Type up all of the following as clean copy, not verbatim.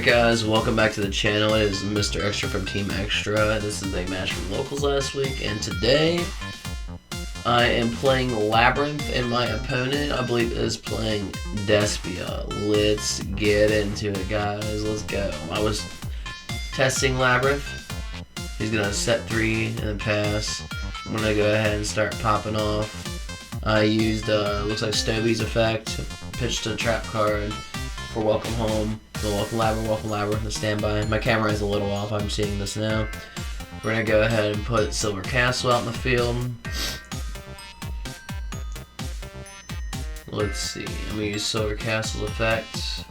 Alright guys, welcome back to the channel. It is Mr. Extra from Team Extra. This is a match from locals last week, and today I am playing Labrynth, and my opponent, I believe, is playing Despia. Let's get into it, guys. Let's go. I was testing Labrynth. He's gonna set 3 and then pass. I'm gonna go ahead and start popping off. I used, looks like Stovey's effect, pitched a trap card for Welcome Home. So welcome Labrynth, the standby. My camera is a little off, I'm seeing this now. We're gonna go ahead and put Silver Castle out in the field. Let's see, I'm gonna use Silver Castle's effect.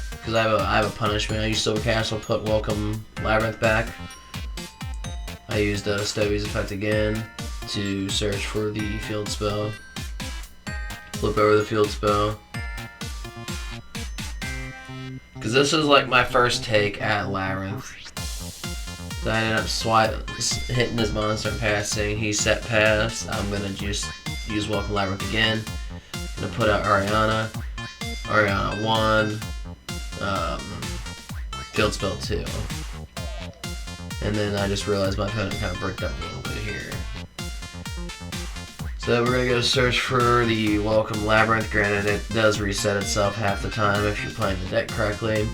Because I have a punishment. I use Silver Castle, put Welcome Labrynth back. I used Stovey's effect again to search for the field spell. Flip over the field spell. Because this is like my first take at Labrynth. So I ended up hitting his monster and passing. He set pass. I'm going to just use Welcome Labrynth again. I'm going to put out Ariana. Ariana 1. Field spell 2. And then I just realized my opponent kind of bricked up a little bit here. So we're going to go search for the Welcome Labrynth. Granted, it does reset itself half the time if you're playing the deck correctly.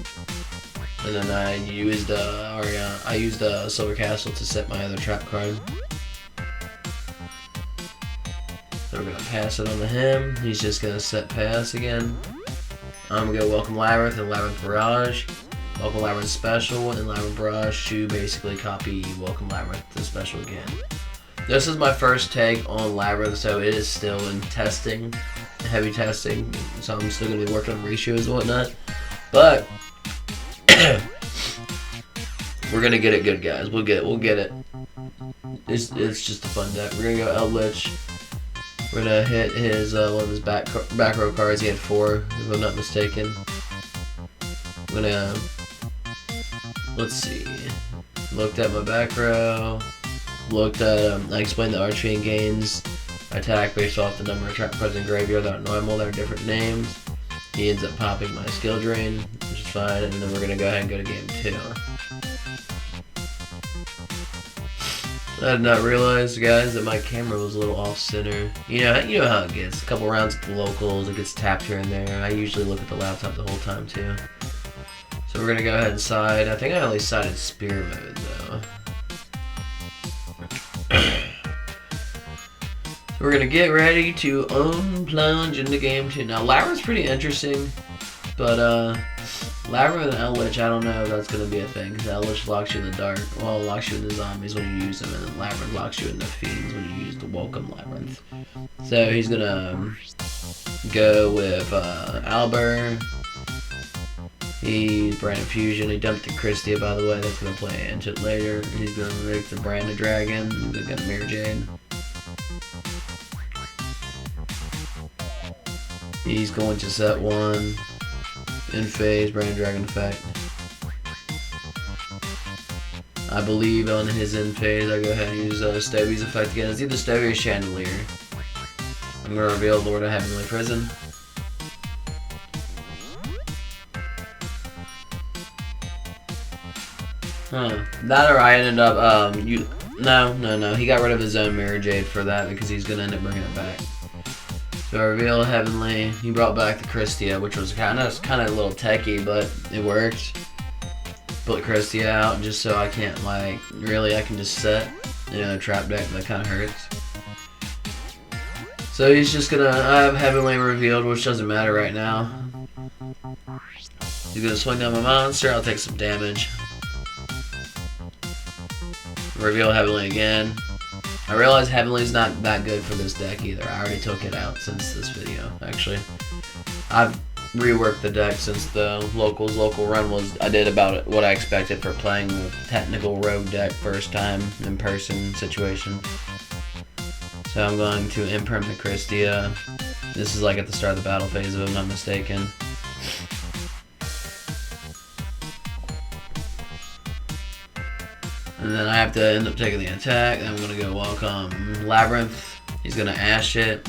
And then I used Silver Castle to set my other trap card. So we're going to pass it on to him. He's just going to set pass again. I'm going to go Welcome Labrynth and Labrynth Barrage. Welcome Labrynth Special and Labrynth Barrage to basically copy Welcome Labrynth to Special again. This is my first take on Labrynth, so it is still in testing, heavy testing, so I'm still going to be working on ratios and whatnot, but we're going to get it good, guys. We'll get it. It's just a fun deck. We're going to go Eldritch. We're going to hit his one of his back row cards. He had 4, if I'm not mistaken. I'm going to, let's see, looked at my back row. Looked at, I explained the archery gains attack based off the number of trap cards in graveyard that are normal, that are different names. He ends up popping my skill drain, which is fine, and then we're going to go ahead and go to game 2. I did not realize, guys, that my camera was a little off-center. You know how it gets. A couple rounds at the locals, it gets tapped here and there. I usually look at the laptop the whole time, too. So we're going to go ahead and side. I think I only sided spear mode, though. We're gonna get ready to plunge into game 2. Now Labrynth's pretty interesting, but Labrynth and Eldritch, I don't know if that's gonna be a thing. Cause Eldritch locks you in the dark, well, locks you in the zombies when you use them, and then Labrynth locks you in the fiends when you use the Welcome Labrynth. So he's gonna go with Albert. He's Branded Fusion. He dumped the Christia, by the way. That's gonna play into it later. He's gonna make the Branded Dragon. He's gonna get Mirror Jade. He's going to set 1 in phase, Branded Dragon effect. I believe on his in phase, I go ahead and use Stovey's effect again. It's either Stovey or Chandelier. I'm going to reveal Lord of Heavenly Prison. That or I ended up, no. He got rid of his own Mirror Jade for that because he's going to end up bringing it back. So I reveal Heavenly. He brought back the Christia, which was kind of a little techie, but it worked. Put Christia out just so I can't, like, really, I can just set, trap deck. That kind of hurts. So he's just gonna, I have Heavenly revealed, which doesn't matter right now. He's gonna swing down my monster. I'll take some damage. Reveal Heavenly again. I realize Heavenly's not that good for this deck either. I already took it out since this video, actually. I've reworked the deck since the local run was, I did about what I expected for playing a technical rogue deck first time in person situation. So I'm going to imperm the Christia. This is like at the start of the battle phase, if I'm not mistaken. And then I have to end up taking the attack. Then I'm going to go Welcome Labrynth. He's going to Ash it.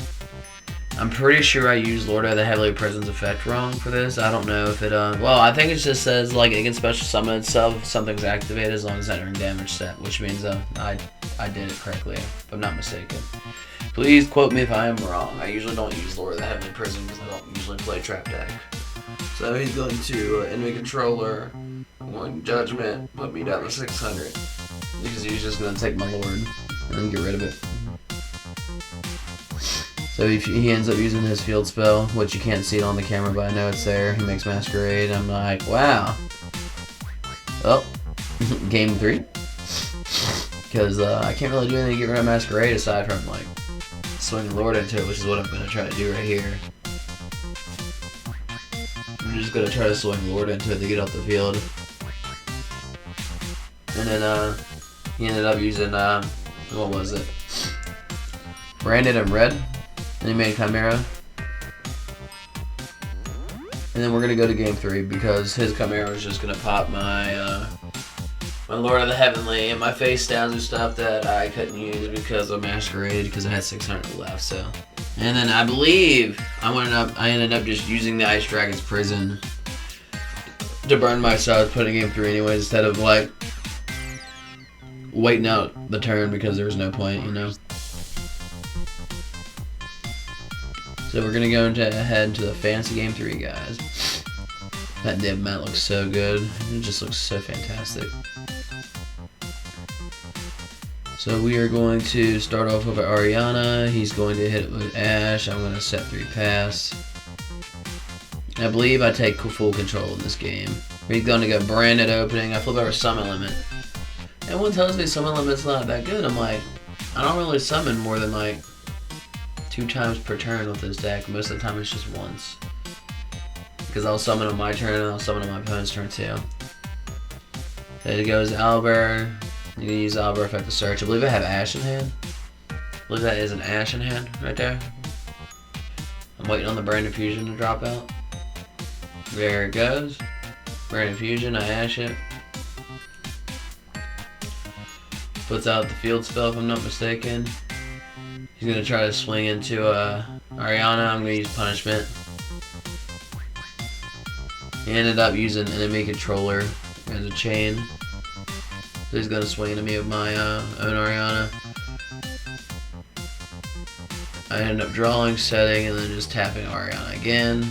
I'm pretty sure I used Lord of the Heavenly Prison's effect wrong for this. I don't know if it, well, I think it just says, like, it can special summon itself if something's activated as long as entering damage set, which means, I did it correctly, if I'm not mistaken. Please quote me if I am wrong. I usually don't use Lord of the Heavenly Prison because I don't usually play Trap Deck. So he's going to enemy controller, 1 judgment, put me down to 600. Because he's just going to take my Lord and get rid of it. So he ends up using his field spell, which you can't see it on the camera, but I know it's there. He makes Masquerade. I'm like, wow. Oh, game 3. Because I can't really do anything to get rid of Masquerade aside from, like, swinging Lord into it, which is what I'm going to try to do right here. I'm just going to try to swing Lord into it to get off the field. And then he ended up using, what was it? Branded and Red. And he made Chimera. And then we're going to go to game 3 because his Chimera was just going to pop my my Lord of the Heavenly and my face downs and stuff that I couldn't use because of Masquerade because I had 600 left. So, and then I believe I ended up just using the Ice Dragon's Prison to burn myself, putting game 3 anyways, instead of like waiting out the turn because there was no point, you know. So we're gonna go ahead to the fancy game 3, guys. That div mat looks so good. It just looks so fantastic. So we are going to start off with Ariana. He's going to hit it with Ash. I'm going to set 3 pass. I believe I take full control in this game. We're going to go Branded Opening. I flip over Summon Limit. Everyone tells me Summon Limit's not that good. I'm like, I don't really summon more than like 2 times per turn with this deck. Most of the time it's just once. Because I'll summon on my turn and I'll summon on my opponent's turn too. There it goes Albert. You can use Albert effect to search. I believe I have Ash in hand. I believe that is an Ash in hand right there. I'm waiting on the Brand Infusion to drop out. There it goes. Brand Infusion, I Ash it. Puts out the field spell if I'm not mistaken. He's going to try to swing into Ariana. I'm going to use Punishment. He ended up using Enemy Controller as a chain. So he's going to swing into me with my own Ariana. I end up drawing, setting, and then just tapping Ariana again.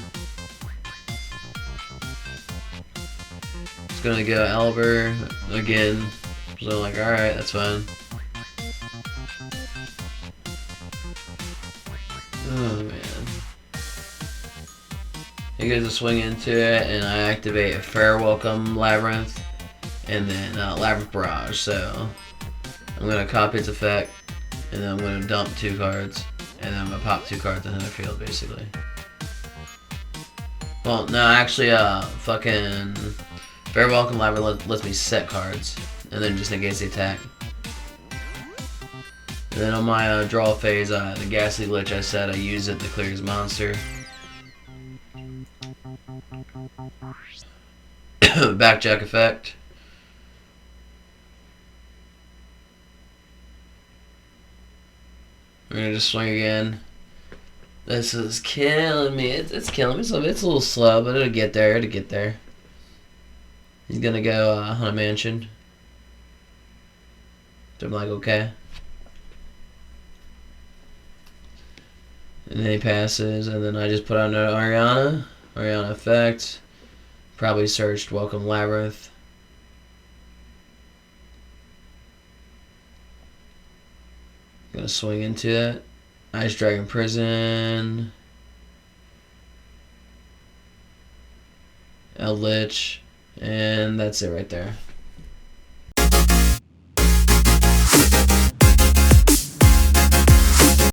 It's going to go Albert again. So I'm like, alright, that's fine. Oh man. He goes to swing into it, and I activate a Fair Welcome Labrynth, and then Labrynth Barrage. So I'm going to copy its effect, and then I'm going to dump 2 cards, and then I'm going to pop 2 cards into the field, basically. Well, no, actually, fucking Fair Welcome Labrynth lets me set cards, and then just negates the attack. And then on my draw phase, the Ghastly Lich I said I use it to clear his monster. Backjack effect. We're gonna just swing again. This is killing me. It's killing me. So it's a little slow, but it'll get there. It'll get there. He's gonna go Haunted Mansion. So I'm like, okay. And then he passes, and then I just put on an Ariana. Ariana effect. Probably searched Welcome Labrynth. Gonna swing into it. Ice Dragon Prison. Lich. And that's it right there.